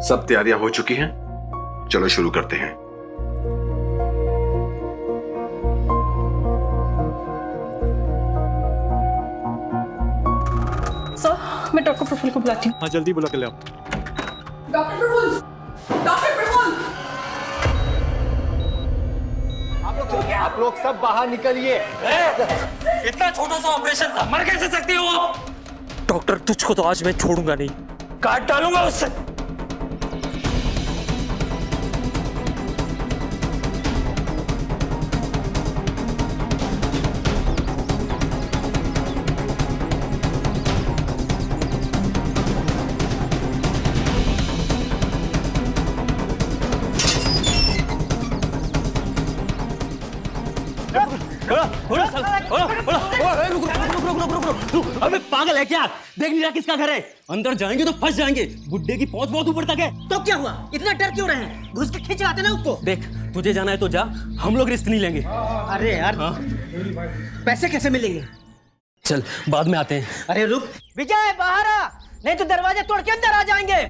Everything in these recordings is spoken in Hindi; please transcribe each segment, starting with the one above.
सब तैयारियां हो चुकी हैं, चलो शुरू करते हैं। सर, मैं डॉक्टर प्रफुल्ल को बुलाती हूँ। हाँ जल्दी बुला के ले आओ। Doctor Prafulla, doctor Prafulla. आप लोग सब बाहर निकलिए। इतना छोटा सा ऑपरेशन था, मर कैसे सकती हो वो? डॉक्टर, तुझको तो आज मैं छोड़ूंगा नहीं, काट डालूंगा उससे। अबे पागल है क्या? देख नहीं रहा किसका घर है? अंदर जाएंगे तो फंस जाएंगे। बुड्ढे की पहुंच बहुत ऊपर तक है। तो क्या हुआ? इतना डर क्यों रहे हैं? घुस के खींच लाते ना उसको। देख, तुझे जाना है तो जा, हम लोग रिस्क नहीं लेंगे। अरे यार, पैसे कैसे मिलेंगे? चल बाद में आते हैं। अरे रुक विजय, बाहर आ, नहीं तो दरवाजे तोड़ के अंदर आ जाएंगे।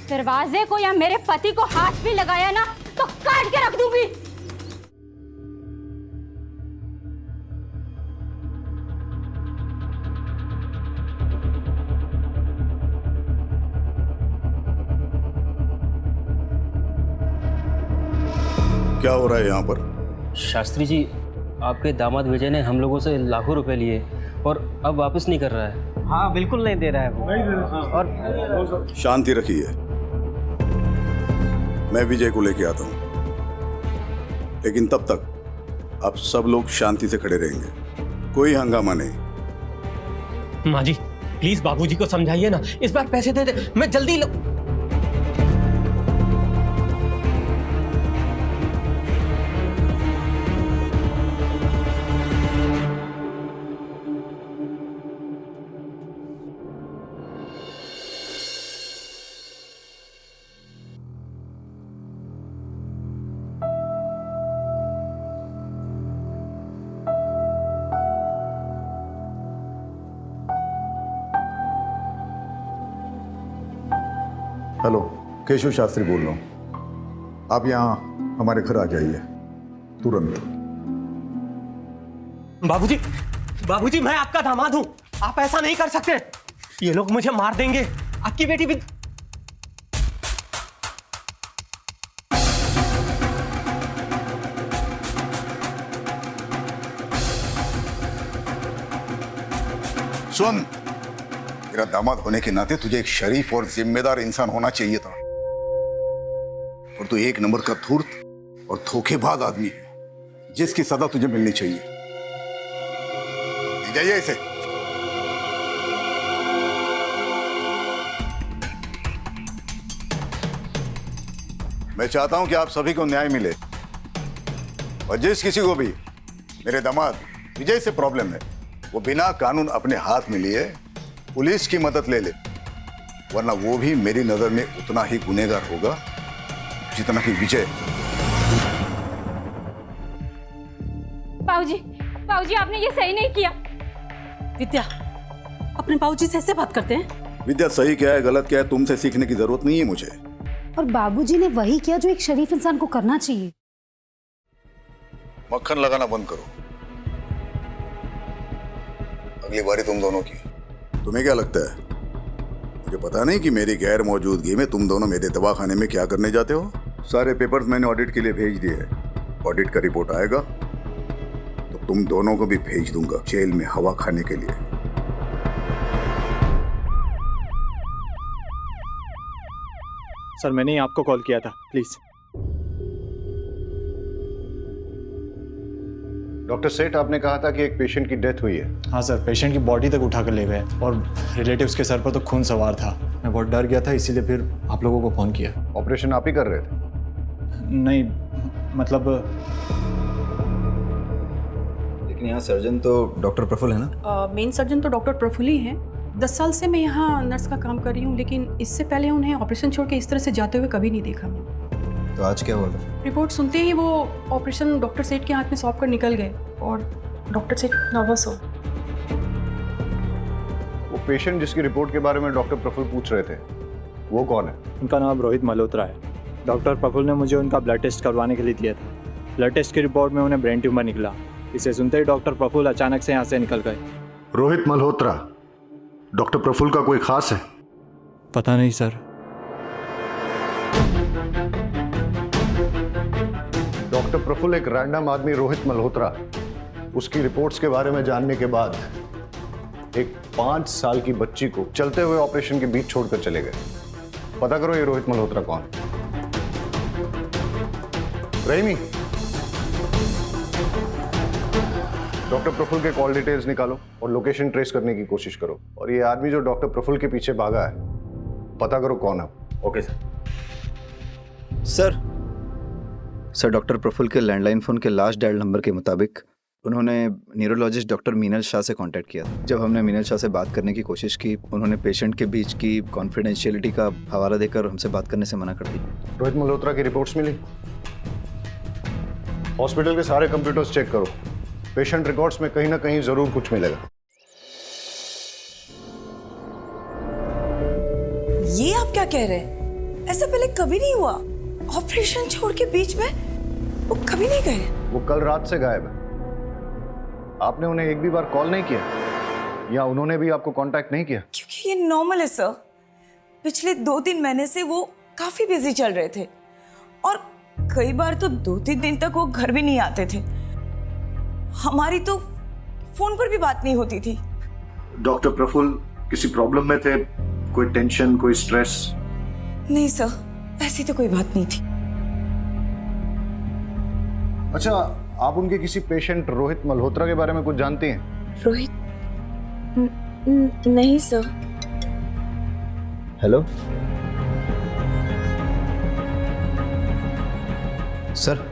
दरवाजे को या मेरे पति को हाथ भी लगाया ना तो काट के रख दूंगी। क्या हो रहा है यहाँ पर? शास्त्री जी, आपके दामाद विजय ने हम लोगों से लाखों रुपए लिए और अब वापस नहीं कर रहा है। हाँ बिल्कुल नहीं दे रहा है वो। और शांति रखिए, मैं विजय को लेके आता हूँ, लेकिन तब तक आप सब लोग शांति से खड़े रहेंगे, कोई हंगामा नहीं। माँ जी प्लीज बाबूजी को समझाइए ना, इस बार पैसे दे दे, मैं जल्दी हेलो, केशव शास्त्री बोल रहा हूँ। आप यहाँ हमारे घर आ जाइए तुरंत। बाबूजी, बाबूजी मैं आपका दामाद हूं, आप ऐसा नहीं कर सकते। ये लोग मुझे मार देंगे, आपकी बेटी भी। सुन, मेरा दामाद होने के नाते तुझे एक शरीफ और जिम्मेदार इंसान होना चाहिए था, और तू एक नंबर का धूर्त और धोखेबाज आदमी है, जिसकी सजा तुझे मिलनी चाहिए। ले जाइए इसे। मैं चाहता हूं कि आप सभी को न्याय मिले, और जिस किसी को भी मेरे दामाद विजय से प्रॉब्लम है, वो बिना कानून अपने हाथ में लिए पुलिस की मदद ले ले, वरना वो भी मेरी नजर में उतना ही गुनहगार होगा जितना कि विजय। बाबूजी, बाबूजी आपने ये सही नहीं किया। विद्या, अपने बाबूजी से ऐसे बात करते हैं? विद्या, सही क्या है गलत क्या है तुमसे सीखने की जरूरत नहीं है मुझे। और बाबूजी ने वही किया जो एक शरीफ इंसान को करना चाहिए। मक्खन लगाना बंद करो, अगली बारी तुम दोनों की। तुम्हें क्या लगता है, मुझे पता नहीं कि मेरी गैर मौजूदगी में तुम दोनों मेरे दवाखाने में क्या करने जाते हो? सारे पेपर्स मैंने ऑडिट के लिए भेज दिए हैं। ऑडिट का रिपोर्ट आएगा तो तुम दोनों को भी भेज दूंगा जेल में हवा खाने के लिए। सर मैंने ही आपको कॉल किया था, प्लीज। डॉक्टर सेठ, आपने कहा था कि एक पेशेंट की डेथ हुई है। हाँ सर, पेशेंट की बॉडी तक उठा कर ले गए और रिलेटिव्स के सर पर तो खून सवार था। मैं बहुत डर गया था, इसीलिए फिर आप लोगों को फ़ोन किया। ऑपरेशन आप ही कर रहे थे? नहीं, मतलब लेकिन यहाँ सर्जन तो डॉक्टर प्रफुल्ल है ना? मेन सर्जन तो डॉक्टर प्रफुल्ल ही हैं। 10 साल से मैं यहाँ नर्स का काम कर रही हूँ, लेकिन इससे पहले उन्हें ऑपरेशन छोड़ के इस तरह से जाते हुए कभी नहीं देखा मैंने। तो आज क्या हुआ था? रिपोर्ट सुनते ही वो ऑपरेशन डॉक्टर सेठ के हाथ में सौंप कर निकल गए और डॉक्टर से नर्वस हो। वो पेशेंट जिसकी रिपोर्ट के बारे में डॉक्टर प्रफुल्ल पूछ रहे थे, वो कौन है? उनका नाम रोहित मल्होत्रा है। डॉक्टर प्रफुल्ल ने मुझे उनका ब्लड टेस्ट करवाने के लिए दिया था। ब्लड टेस्ट की रिपोर्ट में उन्हें ब्रेन ट्यूमर निकला। इसे सुनते ही डॉक्टर प्रफुल्ल अचानक से यहाँ से निकल गए। रोहित मल्होत्रा डॉक्टर प्रफुल्ल का कोई खास है? पता नहीं सर। डॉक्टर प्रफुल्ल एक रैंडम आदमी रोहित मल्होत्रा, उसकी रिपोर्ट्स के बारे में जानने के बाद एक 5 साल की बच्ची को चलते हुए ऑपरेशन के बीच छोड़कर चले गए। पता करो ये रोहित मल्होत्रा कौन है। रहीमी, डॉक्टर प्रफुल्ल के कॉल डिटेल्स निकालो और लोकेशन ट्रेस करने की कोशिश करो। और ये आदमी जो डॉक्टर प्रफुल्ल के पीछे भागा है, पता करो कौन है। Okay sir. Sir doctor Prafulla के लैंडलाइन फ़ोन के लास्ट डायल नंबर के मुताबिक उन्होंने न्यूरोलॉजिस्ट डॉक्टर मीनल शाह से कांटेक्ट किया था। जब हमने मीनल शाह से बात करने की कोशिश की, उन्होंने पेशेंट के बीच की कॉन्फिडेंशियलिटी का हवाला देकर हमसे बात करने से मना कर दी। रोहित मल्होत्रा की रिपोर्ट्स मिली? हॉस्पिटल के सारे कंप्यूटर्स चेक करो। पेशेंट रिकॉर्ड्स में कहीं ना कहीं जरूर कुछ मिलेगा। ये आप क्या कह रहे हैं? ऐसा पहले कभी नहीं हुआ। ऑपरेशन छोड़ के बीच में वो कभी नहीं गए। वो कल रात से गायब है। आपने उन्हें एक भी बार कॉल नहीं किया या उन्होंने भी आपको कांटेक्ट नहीं किया? क्योंकि ये नॉर्मल है सर। पिछले 2-3 महीने से वो काफी बिजी चल रहे थे और कई बार तो 2-3 दिन तक वो घर भी नहीं आते थे। हमारी तो फोन पर भी बात नहीं होती थी। डॉक्टर प्रफुल्ल किसी प्रॉब्लम में थे? कोई टेंशन, कोई स्ट्रेस? नहीं सर, ऐसी तो कोई बात नहीं थी। अच्छा, आप उनके किसी पेशेंट रोहित मल्होत्रा के बारे में कुछ जानती हैं? रोहित? नहीं सर। Hello sir.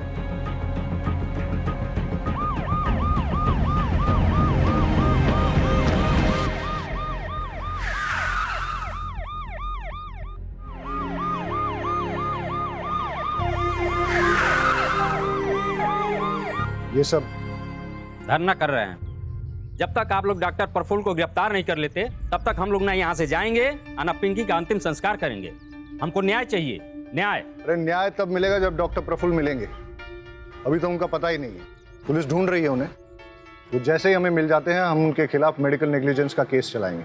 ये सब धरना कर रहे हैं। जब तक आप लोग डॉक्टर प्रफुल्ल को गिरफ्तार नहीं कर लेते, तब तक हम लोग ना यहाँ से जाएंगे और ना पिंकी का अंतिम संस्कार करेंगे। हमको न्याय चाहिए, न्याय। अरे न्याय तब मिलेगा जब डॉक्टर प्रफुल्ल मिलेंगे। अभी तो उनका पता ही नहीं है। पुलिस ढूंढ रही है उन्हें। तो जैसे ही हमें मिल जाते हैं, हम उनके खिलाफ मेडिकल नेग्लिजेंस का केस चलाएंगे।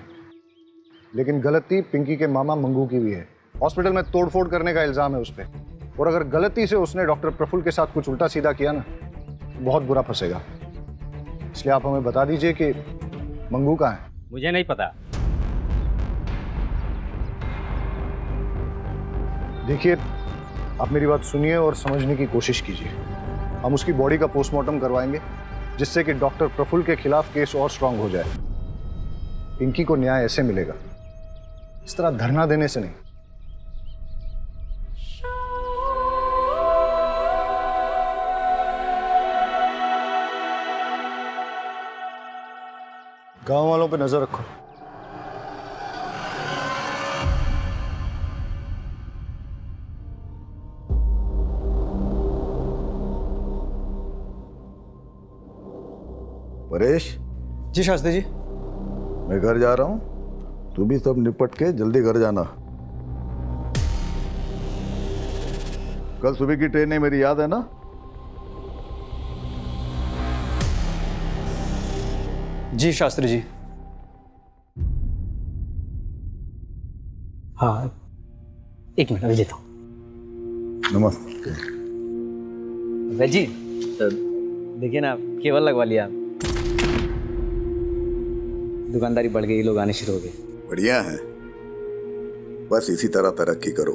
लेकिन गलती पिंकी के मामा मंगू की भी है। हॉस्पिटल में तोड़फोड़ करने का इल्जाम है उस पर। और अगर गलती से उसने डॉक्टर प्रफुल्ल के साथ कुछ उल्टा सीधा किया ना, बहुत बुरा फंसेगा। इसलिए आप हमें बता दीजिए कि मंगू कहाँ है? मुझे नहीं पता। देखिए, आप मेरी बात सुनिए और समझने की कोशिश कीजिए। हम उसकी बॉडी का पोस्टमार्टम करवाएंगे, जिससे कि डॉक्टर प्रफुल्ल के खिलाफ केस और स्ट्रांग हो जाए। पिंकी को न्याय ऐसे मिलेगा, इस तरह धरना देने से नहीं। गांव वालों पे नजर रखो। परेश जी शास्त्री जी। मैं घर जा रहा हूं, तू भी सब निपट के जल्दी घर जाना। कल सुबह की ट्रेन है, मेरी याद है ना? जी शास्त्री जी। हाँ, एक मिनट अभी लेता हूँ। नमस्ते। जी देखिए ना, केवल लगवा लिया। दुकानदारी बढ़ गई, लोग आने शुरू हो गए। बढ़िया है, बस इसी तरह तरक्की करो।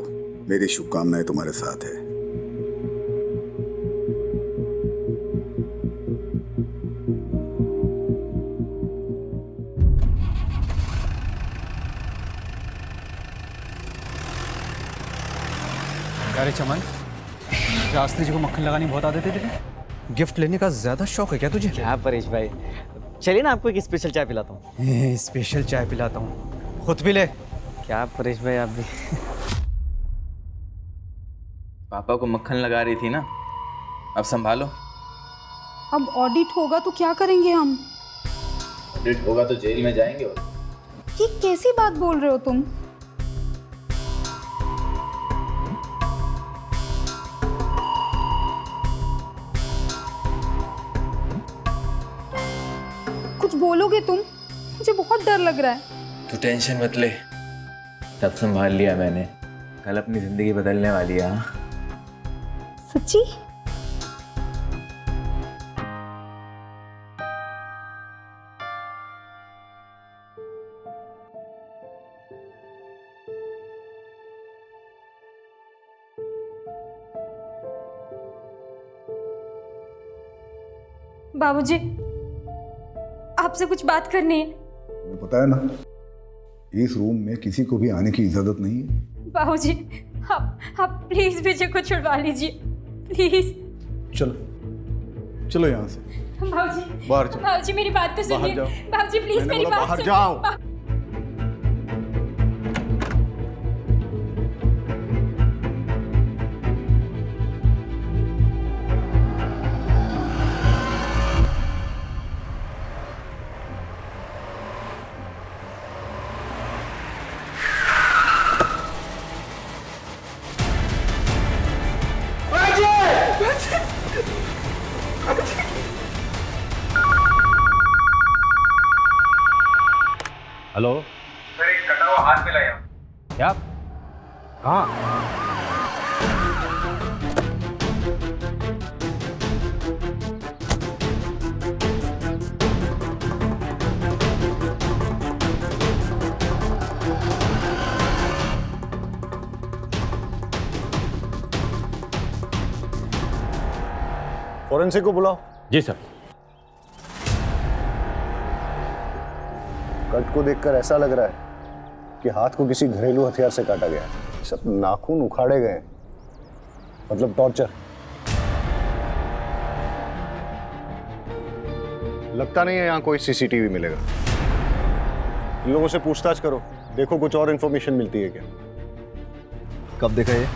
मेरी शुभकामनाएं तुम्हारे साथ है। अरे चमन, शास्त्री जी को मक्खन लगानी बहुत आदत है तुझे? गिफ्ट लेने का ज्यादा शौक है क्या तुझे? क्या परेश भाई, चलिए ना आपको एक स्पेशल चाय पिलाता हूँ। स्पेशल चाय पिलाता हूँ, खुद भी ले। क्या परेश भाई आप भी। पापा को मक्खन लगा रही थी ना, अब संभालो। अब ऑडिट होगा तो क्या करेंगे हम? ऑडिट होगा तो जेल में जाएंगे। और ये कैसी बात बोल रहे हो तुम? कुछ बोलोगे तुम? मुझे बहुत डर लग रहा है। तू टेंशन मत ले, सब संभाल लिया मैंने। कल अपनी जिंदगी बदलने वाली है। हाँ? सच्ची? बाबूजी, आपसे कुछ बात करनी है। तुम्हें पता है ना, इस रूम में किसी को भी आने की इजाजत नहीं है। बाबूजी, आप प्लीज विजय को छुड़वा लीजिए, प्लीज। चलो चलो यहाँ से बाबूजी, बाहर जाओ। बाबूजी मेरी बात तो सुनिए। बाबूजी प्लीज मेरी बात बाहर सुनिए। जाओ। हेलो सर, एक कटा हुआ हाथ मिला यहाँ। क्या? कहाँ? फॉरेंसिक को बुलाओ। जी सर। कट को देखकर ऐसा लग रहा है कि हाथ को किसी घरेलू हथियार से काटा गया है। सब नाखून उखाड़े गए, मतलब टॉर्चर। लगता नहीं है यहाँ कोई सीसीटीवी मिलेगा। इन लोगों से पूछताछ करो, देखो कुछ और इन्फॉर्मेशन मिलती है क्या। कब देखा ये?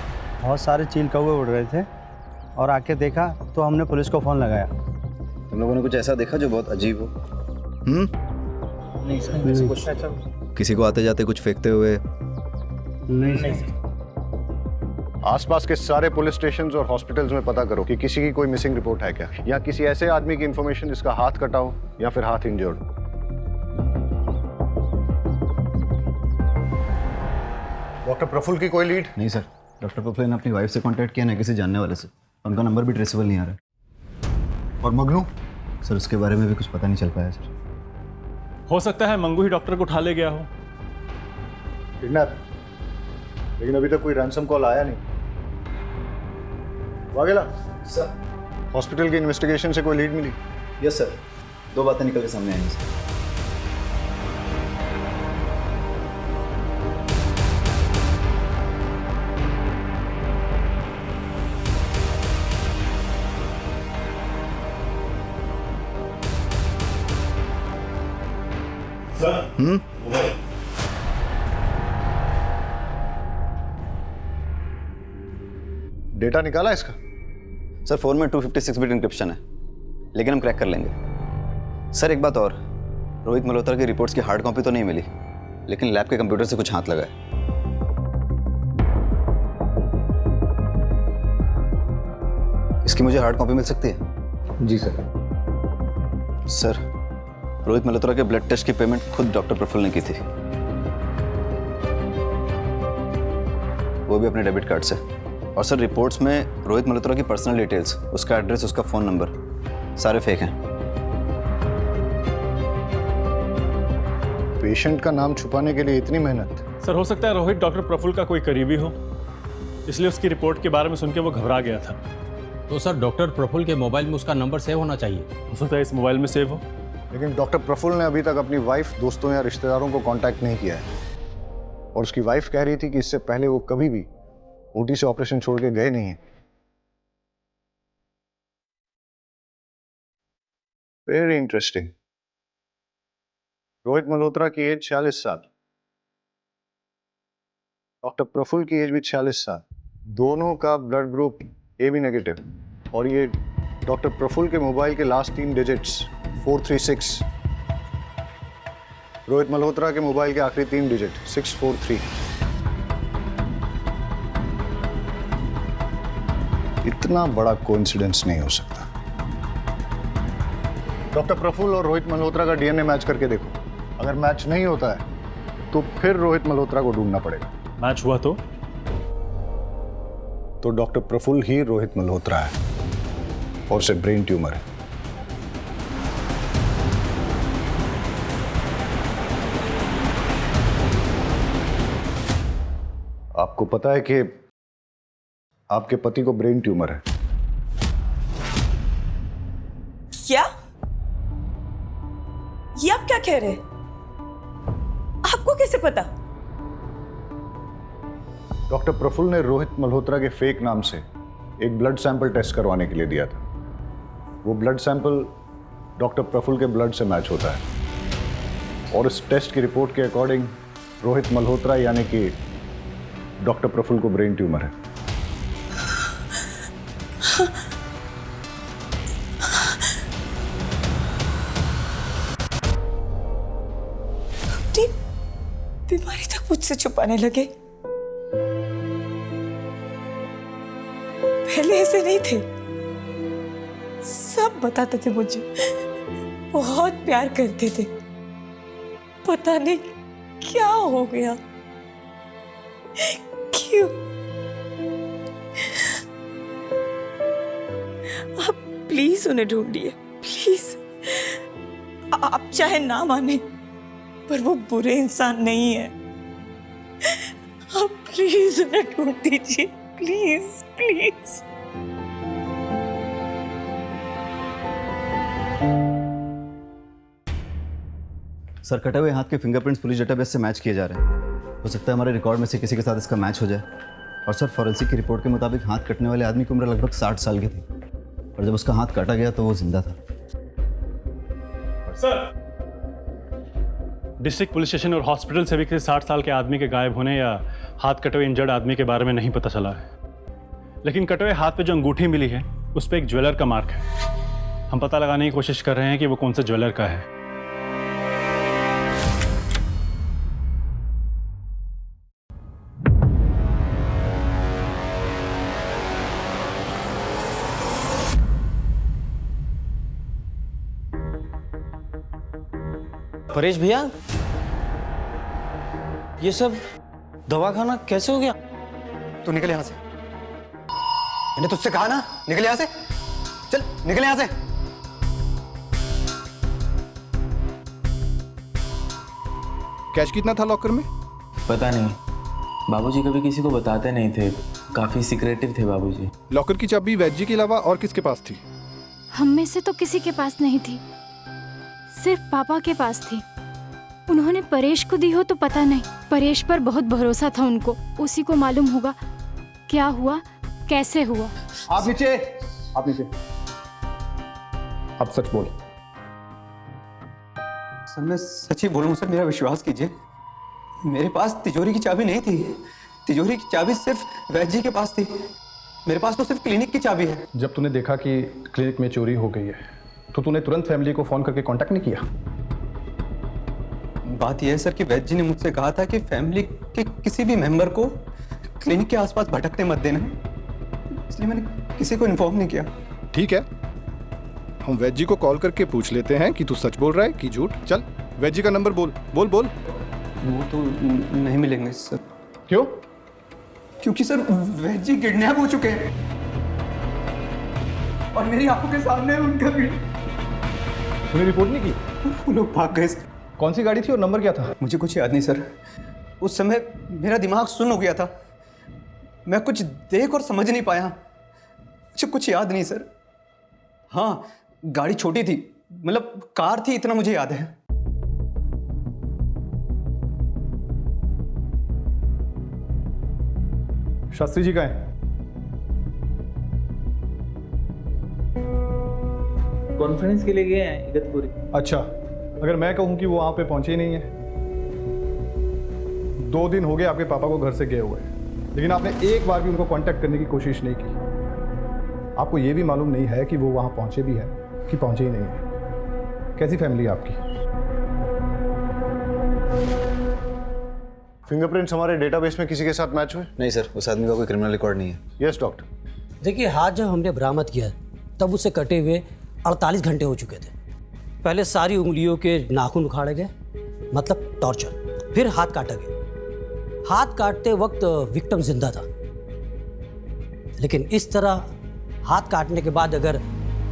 बहुत सारे चील कौवे उड़ रहे थे और आके देखा तो हमने पुलिस को फ़ोन लगाया। तुम लोगों ने कुछ ऐसा देखा जो बहुत अजीब हो? नहीं सर, किसी को आते जाते कुछ फेंकते हुए? नहीं सर। आसपास के सारे पुलिस स्टेशन और हॉस्पिटल्स में पता करो कि किसी की कोई मिसिंग रिपोर्ट है क्या, या किसी ऐसे आदमी की इंफॉर्मेशन जिसका हाथ कटा हो या फिर हाथ इंजर्ड। डॉक्टर प्रफुल्ल की कोई लीड? नहीं सर, डॉक्टर प्रफुल्ल ने अपनी वाइफ से कांटेक्ट किया ना किसी जानने वाले से, उनका नंबर भी ट्रेसेबल नहीं आ रहा। और मगनू? सर उसके बारे में भी कुछ पता नहीं चल पाया सर। हो सकता है मंगू ही डॉक्टर को उठा ले गया हो। किडनैप? लेकिन अभी तक कोई रैंसम कॉल आया नहीं। वाघेला सर, हॉस्पिटल की इन्वेस्टिगेशन से कोई लीड मिली? यस सर, 2 बातें निकल के सामने आई सर। डेटा निकाला इसका? सर फोन में 256 बिट इंक्रिप्शन है, लेकिन हम क्रैक कर लेंगे। सर एक बात और, रोहित मल्होत्रा की रिपोर्ट्स की हार्ड कॉपी तो नहीं मिली, लेकिन लैब के कंप्यूटर से कुछ हाथ लगा है। इसकी मुझे हार्ड कॉपी मिल सकती है? जी सर। सर रोहित मल्होत्रा के ब्लड टेस्ट की पेमेंट खुद डॉक्टर प्रफुल्ल ने की थी, वो भी अपने डेबिट कार्ड से। और सर रिपोर्ट्स में रोहित मल्होत्रा की पर्सनल डिटेल्स, उसका एड्रेस, उसका फ़ोन नंबर सारे फेक हैं। पेशेंट का नाम छुपाने के लिए इतनी मेहनत? सर हो सकता है रोहित डॉक्टर प्रफुल्ल का कोई करीबी हो, इसलिए उसकी रिपोर्ट के बारे में सुन के वो घबरा गया था। तो सर डॉक्टर प्रफुल्ल के मोबाइल में उसका नंबर सेव होना चाहिए। हो सकता है इस मोबाइल में सेव हो। लेकिन डॉक्टर प्रफुल्ल ने अभी तक अपनी वाइफ, दोस्तों या रिश्तेदारों को कांटेक्ट नहीं किया है, और उसकी वाइफ कह रही थी कि इससे पहले वो कभी भी ओटी से ऑपरेशन छोड़ के गए नहीं है। Very interesting. रोहित मल्होत्रा की एज 46 साल, डॉक्टर प्रफुल्ल की एज भी 46 साल, दोनों का ब्लड ग्रुप AB नेगेटिव, और ये डॉक्टर प्रफुल्ल के मोबाइल के लास्ट 3 डिजिट्स 436। रोहित मल्होत्रा के मोबाइल के आखिरी 3 डिजिट 643। इतना बड़ा कोइंसिडेंस नहीं हो सकता। डॉक्टर प्रफुल्ल और रोहित मल्होत्रा का डीएनए मैच करके देखो। अगर मैच नहीं होता है तो फिर रोहित मल्होत्रा को ढूंढना पड़ेगा। मैच हुआ तो डॉक्टर प्रफुल्ल ही रोहित मल्होत्रा है और उसे ब्रेन ट्यूमर है। आपको पता है कि आपके पति को ब्रेन ट्यूमर है? क्या? ये आप क्या कह रहे हैं? आपको कैसे पता? डॉक्टर प्रफुल्ल ने रोहित मल्होत्रा के फेक नाम से एक ब्लड सैंपल टेस्ट करवाने के लिए दिया था। वो ब्लड सैंपल डॉक्टर प्रफुल्ल के ब्लड से मैच होता है और इस टेस्ट की रिपोर्ट के अकॉर्डिंग रोहित मल्होत्रा यानी कि डॉक्टर प्रफुल्ल को ब्रेन ट्यूमर है। बीमारी तक मुझसे छुपाने लगे। पहले ऐसे नहीं थे, सब बताते थे मुझे, बहुत प्यार करते थे। पता नहीं क्या हो गया, क्यों? आप प्लीज उन्हें ढूंढिए, प्लीज। आप चाहे ना माने पर वो बुरे इंसान नहीं है। आप प्लीज उन्हें ढूंढ दीजिए, प्लीज प्लीज। सर, कटे हुए हाथ के फिंगरप्रिंट्स पुलिस डेटाबेस से मैच किए जा रहे हैं। हो सकता है हमारे रिकॉर्ड में से किसी के साथ इसका मैच हो जाए। और सर, फॉरेंसिक की रिपोर्ट के मुताबिक हाथ कटने वाले आदमी की उम्र लगभग 60 साल की थी और जब उसका हाथ काटा गया तो वो जिंदा था। सर, डिस्ट्रिक्ट पुलिस स्टेशन और हॉस्पिटल से भी किसी 60 साल के आदमी के गायब होने या हाथ कटे हुए इंजर्ड आदमी के बारे में नहीं पता चला है। लेकिन कटे हुए हाथ पे जो अंगूठी मिली है उस पर एक ज्वेलर का मार्क है। हम पता लगाने की कोशिश कर रहे हैं कि वो कौन से ज्वेलर का है। परेश भैया, ये सब दवाखाना कैसे हो गया? तू निकल यहां से। मैंने तुझसे कहा ना, निकल यहां से। चल निकल यहां से। कैश कितना था लॉकर में? पता नहीं, बाबूजी कभी किसी को बताते नहीं थे, काफी सीक्रेटिव थे बाबूजी। लॉकर की चाबी वैजी के अलावा और किसके पास थी? हम में से तो किसी के पास नहीं थी, सिर्फ पापा के पास थी। उन्होंने परेश को दी हो तो पता नहीं। परेश पर बहुत भरोसा था उनको, उसी को मालूम होगा क्या हुआ, कैसे हुआ। आप नीचे, आप नीचे। अब सच बोल। सर, मैं सच ही बोल रहा हूँ सर, मेरा विश्वास कीजिए। मेरे पास तिजोरी की चाबी नहीं थी। तिजोरी की चाबी सिर्फ वैद्य जी के पास थी। मेरे पास तो सिर्फ क्लिनिक की चाबी है। जब तूने देखा कि क्लिनिक में चोरी हो गई है तो तूने तुरंत फैमिली को फोन करके कांटेक्ट नहीं किया? बात यह है सर कि वैद्य जी ने मुझसे कहा था कि फैमिली के किसी भी मेंबर को क्लिनिक के आसपास भटकते मत देना, इसलिए मैंने किसी को इन्फॉर्म नहीं किया। ठीक है, हम वैद्य जी को कॉल करके पूछ लेते हैं कि तू सच बोल रहा है कि झूठ। चल वैद्य जी का नंबर बोल बोल बोल। वो तो नहीं मिलेंगे सर। क्यों? क्योंकि सर वैद्य जी किडनैप हो चुके हैं और मेरी आंखों के सामने उनका तूने रिपोर्ट नहीं की? वो लोग भाग गए सर। कौन सी गाड़ी थी और नंबर क्या था? मुझे कुछ याद नहीं सर। उस समय मेरा दिमाग सुन्न हो गया था, मैं कुछ देख और समझ नहीं पाया। मुझे कुछ याद नहीं सर। हाँ, गाड़ी छोटी थी, मतलब कार थी, इतना मुझे याद है। शास्त्री जी कहाँ हैं? कॉन्फ्रेंस के लिए गए हैं इगतपुरी। अच्छा, अगर मैं कहूं कि वो वहां पे पहुंचे ही नहीं है। 2 दिन हो गए आपके पापा को घर से गए हुए, लेकिन आपने एक बार भी उनको कांटेक्ट करने की कोशिश नहीं की। आपको ये भी मालूम नहीं है कि वो वहाँ पहुँचे भी हैं कि पहुँचे ही नहीं है। कैसी फैमिली है आपकी? फिंगरप्रिंट्स हमारे डेटाबेस में किसी के साथ मैच हुए? नहीं सर, उस आदमी का कोई क्रिमिनल रिकॉर्ड नहीं है। Yes doctor. देखिए, हाथ जब हमने बरामद किया तब उसे कटे हुए 48 घंटे हो चुके थे। पहले सारी उंगलियों के नाखून उखाड़े गए, मतलब टॉर्चर। फिर हाथ काटा गया। हाथ काटते वक्त विक्टिम जिंदा था, लेकिन इस तरह हाथ काटने के बाद अगर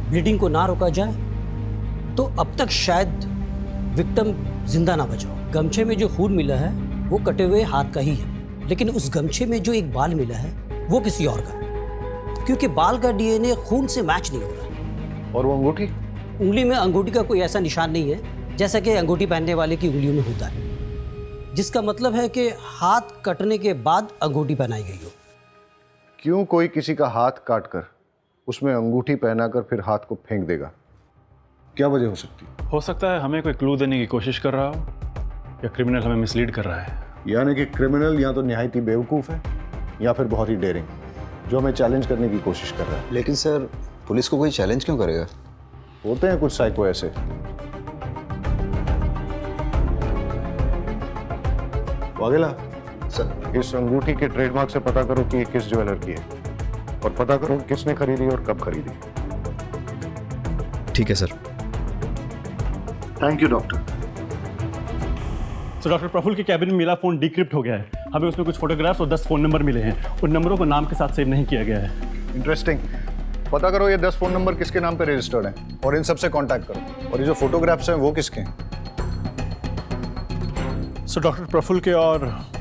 ब्लीडिंग को ना रोका जाए तो अब तक शायद विक्टिम जिंदा ना बचा हो। गमछे में जो खून मिला है वो कटे हुए हाथ का ही है, लेकिन उस गमछे में जो एक बाल मिला है वो किसी और का, क्योंकि बाल का डीएनए खून से मैच नहीं हो रहा। और वो अंगूठी? उंगली में अंगूठी का कोई ऐसा निशान नहीं है जैसा कि अंगूठी पहनने वाले की उंगलियों में होता है, जिसका मतलब है कि हाथ कटने के बाद अंगूठी पहनाई गई हो। क्यों कोई किसी का हाथ काटकर उसमें अंगूठी पहनाकर फिर हाथ को फेंक देगा? क्या वजह हो सकती है? हो सकता है हमें कोई क्लू देने की कोशिश कर रहा हो, या क्रिमिनल हमें मिसलीड कर रहा है। यानी कि क्रिमिनल या तो निहायती बेवकूफ़ है या फिर बहुत ही डेयरिंग, जो हमें चैलेंज करने की कोशिश कर रहा है। लेकिन सर, पुलिस को कोई चैलेंज क्यों करेगा? होते हैं कुछ साइको ऐसे। वाघेला सर, इस अंगूठी के ट्रेडमार्क से पता करो कि ये किस ज्वेलर की है, और पता करो किसने खरीदी और कब खरीदी। ठीक है सर। Thank you doctor. तो डॉक्टर प्रफुल्ल के कैबिन में मिला फ़ोन डिक्रिप्ट हो गया है। हमें उसमें कुछ फोटोग्राफ्स और 10 फ़ोन नंबर मिले हैं। उन नंबरों को नाम के साथ सेव नहीं किया गया है। इंटरेस्टिंग। पता करो ये 10 फ़ोन नंबर किसके नाम पे रजिस्टर्ड हैं और इन सबसे कांटेक्ट करो। और ये जो फोटोग्राफ्स हैं वो किसके हैं? सो डॉक्टर प्रफुल्ल के और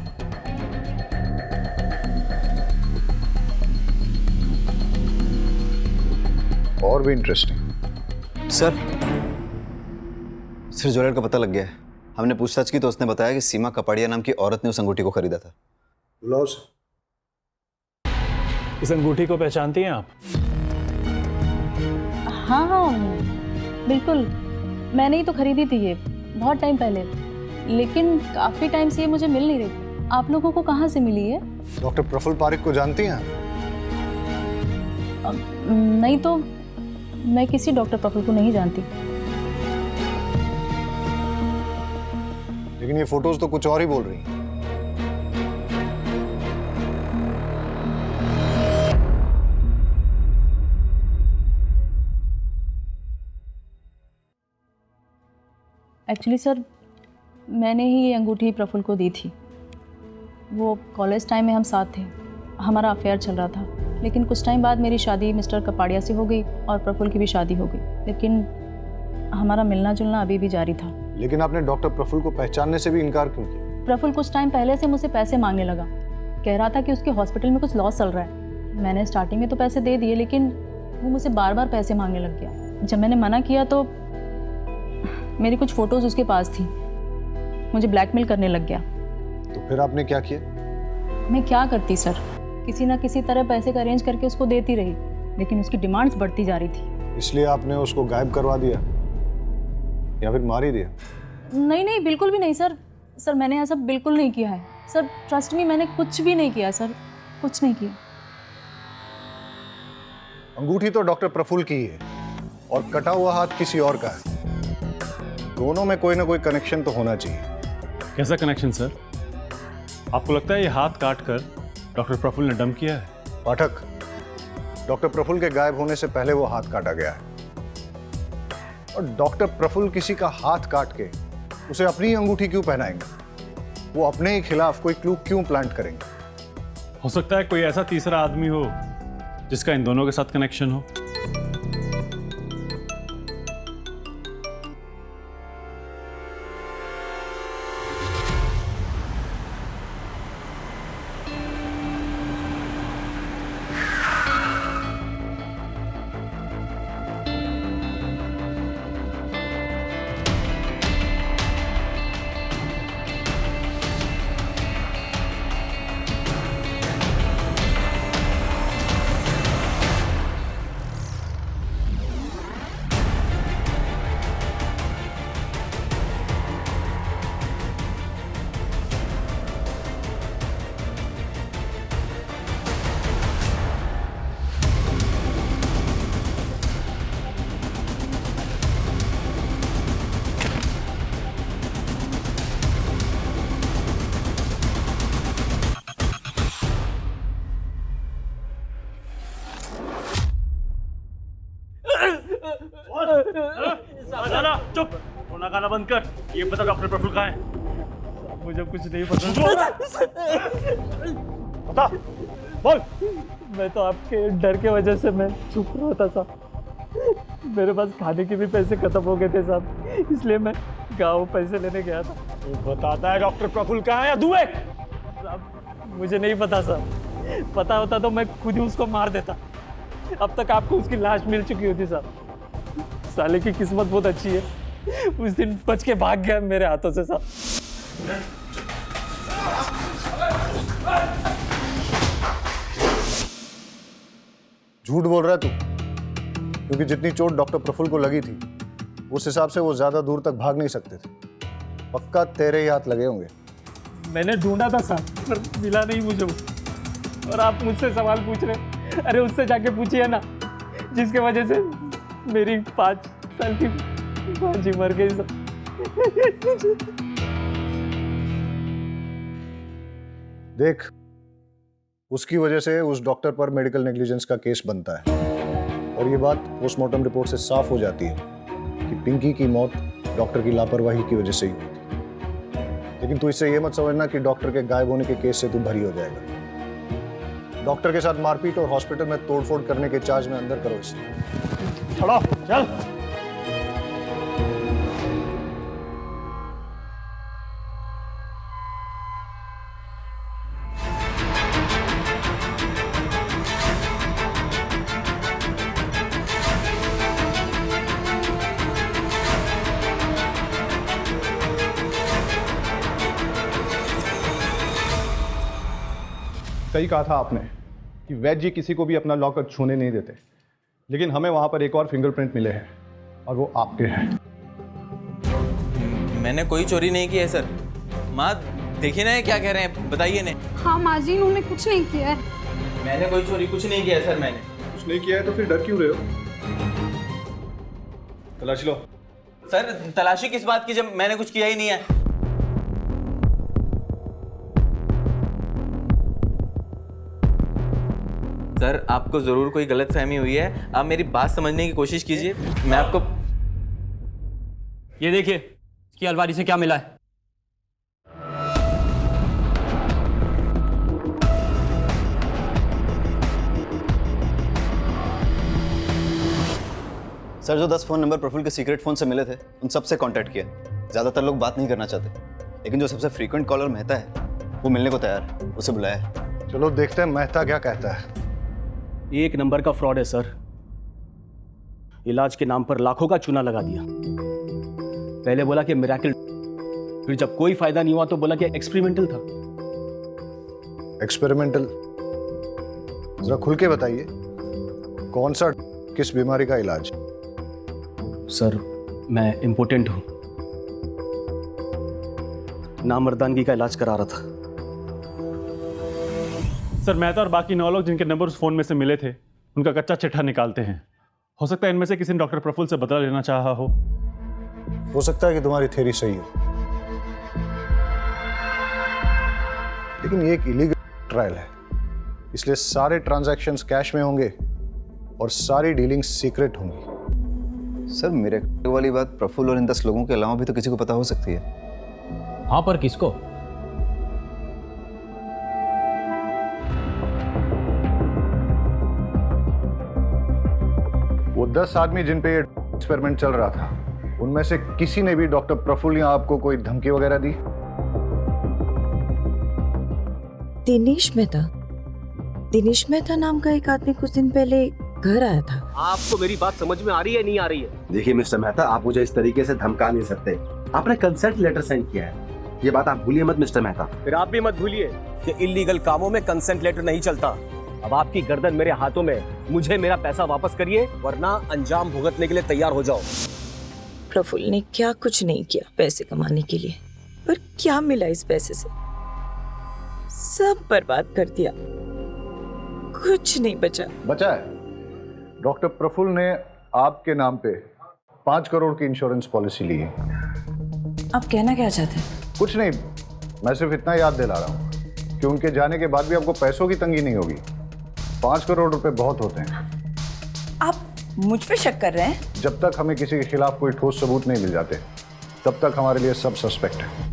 भी इंटरेस्टिंग। सर ज्वेलर का पता लग गया है। हमने पूछताछ की तो उसने बताया कि सीमा कपाड़िया नाम की औरत ने उस अंगूठी को खरीदा था। लॉस। इस अंगूठी को पहचानती हैं आप? हाँ हाँ बिल्कुल, मैंने ही तो खरीदी थी ये बहुत टाइम पहले, लेकिन काफ़ी टाइम से ये मुझे मिल नहीं रही। आप लोगों को कहाँ से मिली है? डॉक्टर प्रफुल्ल पारिक को जानती हैं? नहीं तो मैं किसी डॉक्टर प्रफुल्ल को नहीं जानती। लेकिन ये फोटोज तो कुछ और ही बोल रही हैं। एक्चुअली सर, मैंने ही ये अंगूठी प्रफुल्ल को दी थी। वो कॉलेज टाइम में हम साथ थे, हमारा अफेयर चल रहा था। लेकिन कुछ टाइम बाद मेरी शादी मिस्टर कपाड़िया से हो गई और प्रफुल्ल की भी शादी हो गई, लेकिन हमारा मिलना जुलना अभी भी जारी था। लेकिन आपने डॉक्टर प्रफुल्ल को पहचानने से भी इनकार क्यों किया? प्रफुल्ल कुछ टाइम पहले से मुझसे पैसे मांगने लगा। कह रहा था कि उसके हॉस्पिटल में कुछ लॉस चल रहा है। मैंने स्टार्टिंग में तो पैसे दे दिए, लेकिन वो मुझसे बार बार पैसे मांगने लग गया। जब मैंने मना किया तो मेरी कुछ फ़ोटोज़ उसके पास थी, मुझे ब्लैकमेल करने लग गया। तो फिर आपने क्या किया? मैं क्या करती सर, किसी ना किसी तरह पैसे का अरेंज करके उसको देती रही, लेकिन उसकी डिमांड्स बढ़ती जा रही थी। इसलिए आपने उसको गायब करवा दिया या फिर मार ही दिया? नहीं नहीं, बिल्कुल भी नहीं सर। सर मैंने ऐसा बिल्कुल नहीं किया है सर, ट्रस्ट मी, मैंने कुछ भी नहीं किया सर, कुछ नहीं किया। अंगूठी तो डॉक्टर प्रफुल्ल की ही है और कटा हुआ हाथ किसी और का है। दोनों में कोई ना कोई कनेक्शन तो होना चाहिए। कैसा कनेक्शन सर? आपको लगता है ये हाथ काट कर डॉक्टर प्रफुल्ल ने डंप किया है? पाठक, डॉक्टर प्रफुल्ल के गायब होने से पहले वो हाथ काटा गया है, और डॉक्टर प्रफुल्ल किसी का हाथ काट के उसे अपनी अंगूठी क्यों पहनाएंगे? वो अपने ही खिलाफ कोई क्लू क्यों प्लांट करेंगे? हो सकता है कोई ऐसा तीसरा आदमी हो जिसका इन दोनों के साथ कनेक्शन हो। लगाना बंद कर। ये बता डॉक्टर प्रफुल्ल कहाँ है? मुझे कुछ नहीं पता। बता, बोल। मैं तो आपके डर के वजह से मैं चुप रहा था साहब। मेरे पास खाने के भी पैसे खत्म हो गए थे साहब, इसलिए मैं गाँव पैसे लेने गया था। तू बताता है डॉक्टर प्रफुल्ल कहाँ है या दुए? साहब मुझे नहीं पता साहब, पता होता तो मैं खुद ही उसको मार देता। अब तक आपको उसकी लाश मिल चुकी होती साहब। साले की किस्मत बहुत अच्छी है, उस दिन बच के भाग गया मेरे हाथों से साहब। झूठ बोल रहा है तू, क्योंकि जितनी चोट डॉक्टर प्रफुल्ल को लगी थी उस हिसाब से वो ज्यादा दूर तक भाग नहीं सकते थे। पक्का तेरे ही हाथ लगे होंगे। मैंने ढूंढा था साहब, पर मिला नहीं मुझे वो। और आप मुझसे सवाल पूछ रहे? अरे उससे जाके पूछिए ना, जिसके वजह से मेरी 5 साल की भांजी मर गई साहब। देख, उसकी वजह से उस डॉक्टर पर मेडिकल नेग्लिजेंस का केस बनता है, और ये बात पोस्टमार्टम रिपोर्ट से साफ हो जाती है कि पिंकी की मौत डॉक्टर की लापरवाही की वजह से ही हुई थी। लेकिन तू इससे ये मत समझना कि डॉक्टर के गायब होने के केस से तू भरी हो जाएगा। डॉक्टर के साथ मारपीट और हॉस्पिटल में तोड़फोड़ करने के चार्ज में अंदर करो इसे। छोड़ो, चल। सही कहा था आपने कि वैद्य जी किसी को भी अपना लॉकर छूने नहीं देते, लेकिन हमें वहां पर एक और फिंगरप्रिंट मिले हैं और वो आपके हैं। मैंने कोई चोरी नहीं की है सर। माँ देखिए ना ये क्या कह रहे हैं, बताइए ने। हाँ माँ जी, इन्होंने कुछ नहीं किया है। मैंने कोई चोरी कुछ नहीं किया है सर। मैंने कुछ नहीं किया है तो फिर डर क्यों रहे हो? तलाशी लो। सर तलाशी किस बात की जब मैंने कुछ किया ही नहीं है। सर आपको जरूर कोई गलतफहमी हुई है, आप मेरी बात समझने की कोशिश कीजिए। मैं आपको ये देखिए इसकी अलमारी से क्या मिला है। सर जो 10 फ़ोन नंबर प्रफुल्ल के सीक्रेट फ़ोन से मिले थे उन सब से कांटेक्ट किया। ज़्यादातर लोग बात नहीं करना चाहते, लेकिन जो सबसे फ्रीक्वेंट कॉलर मेहता है वो मिलने को तैयार है, उसे बुलाया है। चलो देखते हैं मेहता क्या कहता है। एक नंबर का फ्रॉड है सर। इलाज के नाम पर लाखों का चूना लगा दिया। पहले बोला कि मिरेकल, फिर जब कोई फायदा नहीं हुआ तो बोला कि एक्सपेरिमेंटल था। एक्सपेरिमेंटल? जरा खुल के बताइए, कौन सा, किस बीमारी का इलाज? सर मैं इम्पोर्टेंट हूं, नामर्दानगी का इलाज करा रहा था। सर मेहता और बाकी 9 लोग जिनके नंबर उस फोन में से मिले थे उनका कच्चा चिट्ठा निकालते हैं। हो सकता है इनमें से किसी ने डॉक्टर प्रफुल्ल से बदला लेना चाहा हो सकता है कि तुम्हारी थ्योरी सही हो, लेकिन ये एक इलीगल ट्रायल है, इसलिए सारे ट्रांजैक्शंस कैश में होंगे और सारी डीलिंग सीक्रेट होंगी। सर मेरे वाली बात प्रफुल्ल और इन 10 लोगों के अलावा भी तो किसी को पता हो सकती है। हाँ पर किसको? वो 10 आदमी जिन पे ये एक्सपेरिमेंट चल रहा था, उनमें से किसी ने भी डॉक्टर प्रफुल्ल या आपको कोई धमकी वगैरह दी? दिनेश मेहता नाम का एक आदमी कुछ दिन पहले घर आया था। आपको मेरी बात समझ में आ रही है नहीं आ रही है? देखिए मिस्टर मेहता, आप मुझे इस तरीके से धमका नहीं सकते। आपने कंसेंट लेटर साइन किया है, ये बात आप भूलिए मत मिस्टर मेहता। फिर आप भी मत भूलिए कि इलीगल कामों में कंसेंट लेटर नहीं चलता। अब आपकी गर्दन मेरे हाथों में, मुझे मेरा पैसा वापस करिए वरना अंजाम भुगतने के लिए तैयार हो जाओ। प्रफुल्ल ने क्या कुछ नहीं किया पैसे कमाने के लिए, पर क्या मिला इस पैसे से? सब बर्बाद कर दिया, कुछ नहीं बचा है। डॉक्टर प्रफुल्ल ने आपके नाम पे 5 करोड़ की इंश्योरेंस पॉलिसी ली है। आप कहना क्या चाहते हैं? कुछ नहीं, मैं सिर्फ इतना याद दिला रहा हूँ कि उनके जाने के बाद भी आपको पैसों की तंगी नहीं होगी। 5 करोड़ रुपए बहुत होते हैं। आप मुझ पे शक कर रहे हैं? जब तक हमें किसी के खिलाफ कोई ठोस सबूत नहीं मिल जाते तब तक हमारे लिए सब सस्पेक्ट है।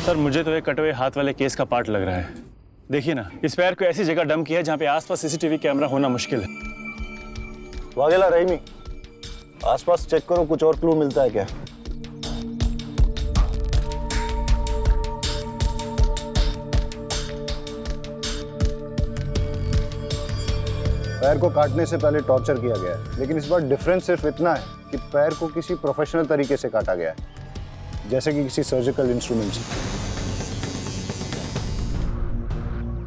सर मुझे तो एक कटे हुए हाथ वाले केस का पार्ट लग रहा है। देखिए ना, इस पैर को ऐसी जगह डंप किया है जहाँ पे आसपास सीसीटीवी कैमरा होना मुश्किल है। वागेला रहीमी, आसपास चेक करो, कुछ और क्लू मिलता है क्या? पैर को काटने से पहले टॉर्चर किया गया है, लेकिन इस बार डिफरेंस सिर्फ इतना है कि पैर को किसी प्रोफेशनल तरीके से काटा गया है, जैसे कि किसी सर्जिकल इंस्ट्रूमेंट से।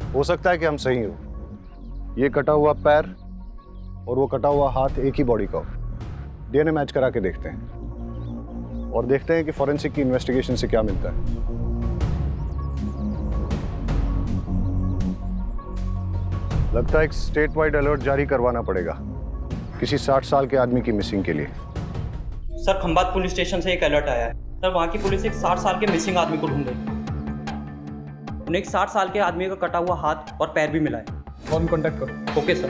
हो सकता है कि हम सही हो। ये कटा हुआ पैर और वो कटा हुआ हाथ एक ही बॉडी का हो। डीएनए मैच करा के देखते हैं और देखते हैं कि फॉरेंसिक की इन्वेस्टिगेशन से क्या मिलता है। लगता है एक स्टेट वाइड अलर्ट जारी करवाना पड़ेगा किसी 60 साल के आदमी की मिसिंग के लिए। सर, खंबात पुलिस स्टेशन से एक अलर्ट आया है। सर, वहाँ की पुलिस एक 60 साल के मिसिंग आदमी को ढूंढ रही है। उन्हें एक 60 साल के आदमी का कटा हुआ हाथ और पैर भी मिला है। कौन कांटेक्ट करो? Okay sir.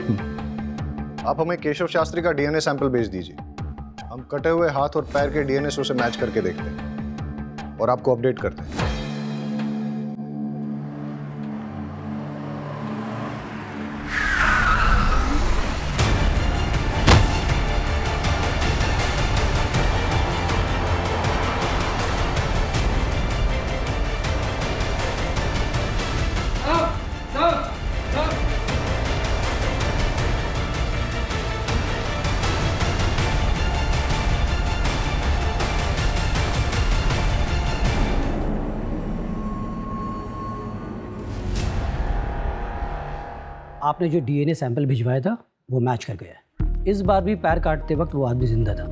आप हमें केशव शास्त्री का डीएनए सैंपल भेज दीजिए। हम कटे हुए हाथ और पैर के डीएनए से उसे मैच करके देखते हैं और आपको अपडेट करते हैं। आपने जो डीएनए सैंपल भिजवाया था वो मैच कर गया। इस बार भी पैर काटते वक्त वो आदमी जिंदा था।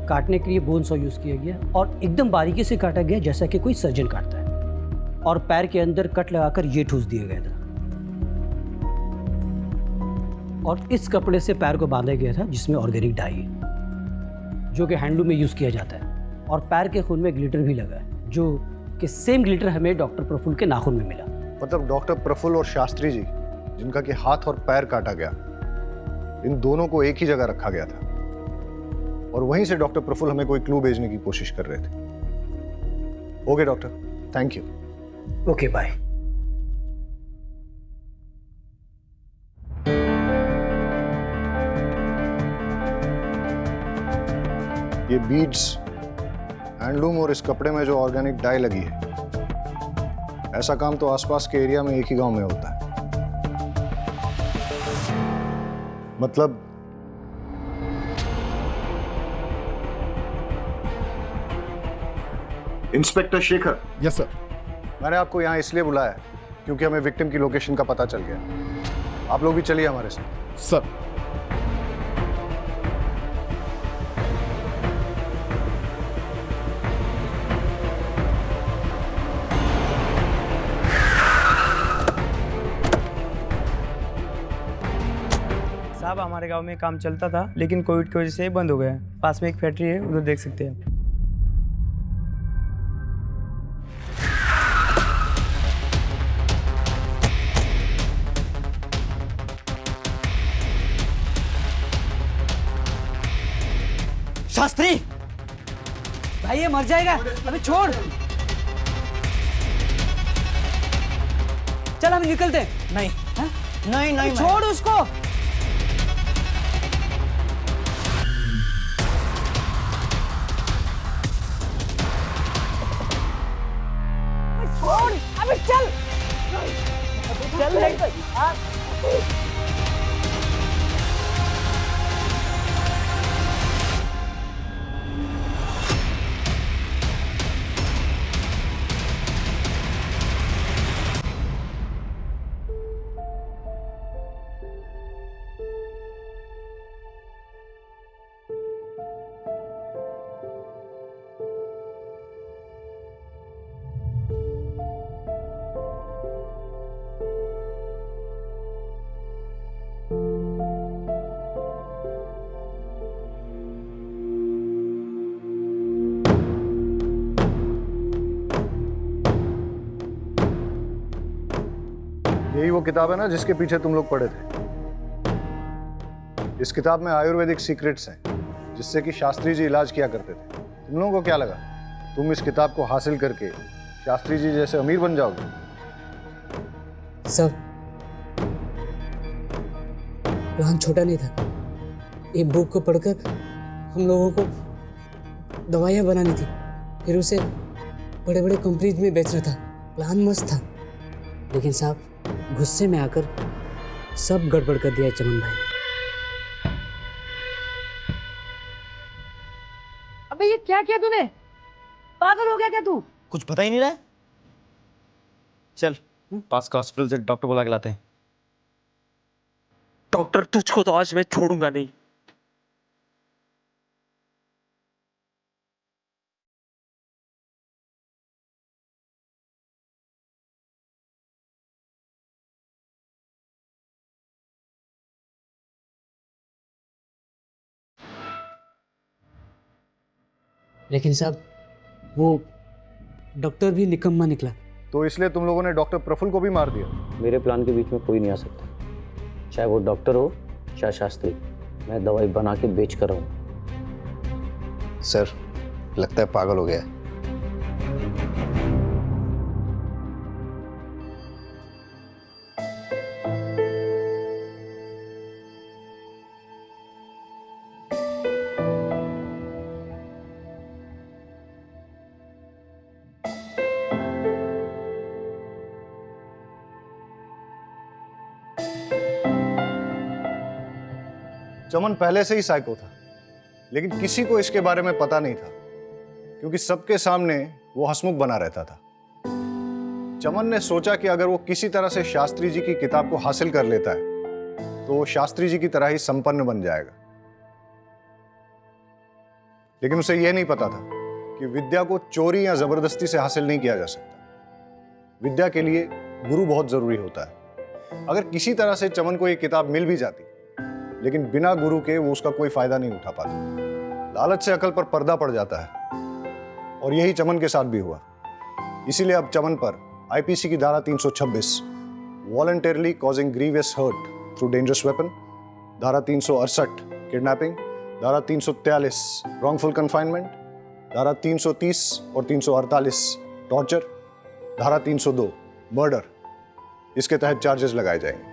काटने के लिए बोन सॉ यूज़ किया गया और एकदम बारीकी से काटा गया जैसा कि कोई सर्जन काटता है, और पैर के अंदर कट लगाकर ये ठूस दिया गया था। और इस कपड़े से पैर को बांधा गया था जिसमें ऑर्गेनिक डाई है जो कि हैंडलूम में यूज़ किया जाता है, और पैर के खून में ग्लिटर भी लगा है जो कि सेम ग्लिटर हमें डॉक्टर प्रफुल्ल के नाखून में मिला। मतलब डॉक्टर प्रफुल्ल और शास्त्री जी, जिनका कि हाथ और पैर काटा गया, इन दोनों को एक ही जगह रखा गया था और वहीं से डॉक्टर प्रफुल्ल हमें कोई क्लू भेजने की कोशिश कर रहे थे। Okay doctor, thank you. Okay bye. ये बीड्स, हैंडलूम और इस कपड़े में जो ऑर्गेनिक डाई लगी है, ऐसा काम तो आसपास के एरिया में एक ही गांव में होता है। मतलब इंस्पेक्टर शेखर। Yes sir. मैंने आपको यहाँ इसलिए बुलाया है क्योंकि हमें विक्टिम की लोकेशन का पता चल गया। आप लोग भी चलिए हमारे साथ। सर। साहब, हमारे गांव में काम चलता था लेकिन कोविड की वजह से बंद हो गया है। पास में एक फैक्ट्री है, उधर देख सकते हैं। शास्त्री भाई, ये मर जाएगा। अबे छोड़, चल हम निकलते हैं। नहीं नहीं नहीं, छोड़ उसको। छोड़, अबे चल चल यही वो किताब है ना जिसके पीछे तुम लोग पड़े थे। इस किताब में आयुर्वेदिक सीक्रेट्स हैं जिससे कि शास्त्री जी इलाज किया करते थे। तुम लोगों को क्या लगा तुम इस किताब को हासिल करके शास्त्री जी जैसे अमीर बन जाओगे? सब प्लान छोटा नहीं था। एक बुक को पढ़कर हम लोगों को दवाइयाँ बनानी थी, फिर उसे बड़े बड़े कंपनीज में बेचना था। प्लान मस्त था, लेकिन साहब गुस्से में आकर सब गड़बड़ कर दिया चमन भाई ने। अबे ये क्या किया तूने? पागल हो गया क्या तू? कुछ पता ही नहीं रहा है। चल पास का हॉस्पिटल से डॉक्टर बुला के लाते हैं। डॉक्टर तुझको तो आज मैं छोड़ूंगा नहीं। लेकिन साहब वो डॉक्टर भी निकम्मा निकला। तो इसलिए तुम लोगों ने डॉक्टर प्रफुल्ल को भी मार दिया? मेरे प्लान के बीच में कोई नहीं आ सकता, चाहे वो डॉक्टर हो चाहे शास्त्री। मैं दवाई बना के बेच कर रहा हूँ। सर लगता है पागल हो गया है। चमन पहले से ही साइको था, लेकिन किसी को इसके बारे में पता नहीं था क्योंकि सबके सामने वो हंसमुख बना रहता था। चमन ने सोचा कि अगर वो किसी तरह से शास्त्री जी की किताब को हासिल कर लेता है तो वो शास्त्री जी की तरह ही संपन्न बन जाएगा। लेकिन उसे यह नहीं पता था कि विद्या को चोरी या जबरदस्ती से हासिल नहीं किया जा सकता। विद्या के लिए गुरु बहुत जरूरी होता है। अगर किसी तरह से चमन को ये किताब मिल भी जाती, लेकिन बिना गुरु के वो उसका कोई फायदा नहीं उठा पाता। लालच से अकल पर पर्दा पड़ जाता है, और यही चमन के साथ भी हुआ। इसीलिए अब चमन पर आईपीसी की धारा 326 voluntarily causing grievous hurt through dangerous weapon, धारा 368 किडनैपिंग, धारा 343 रॉन्गफुल कन्फाइनमेंट, धारा 330 और 348 टॉर्चर, धारा 302 मर्डर, इसके तहत चार्जेस लगाए जाएंगे।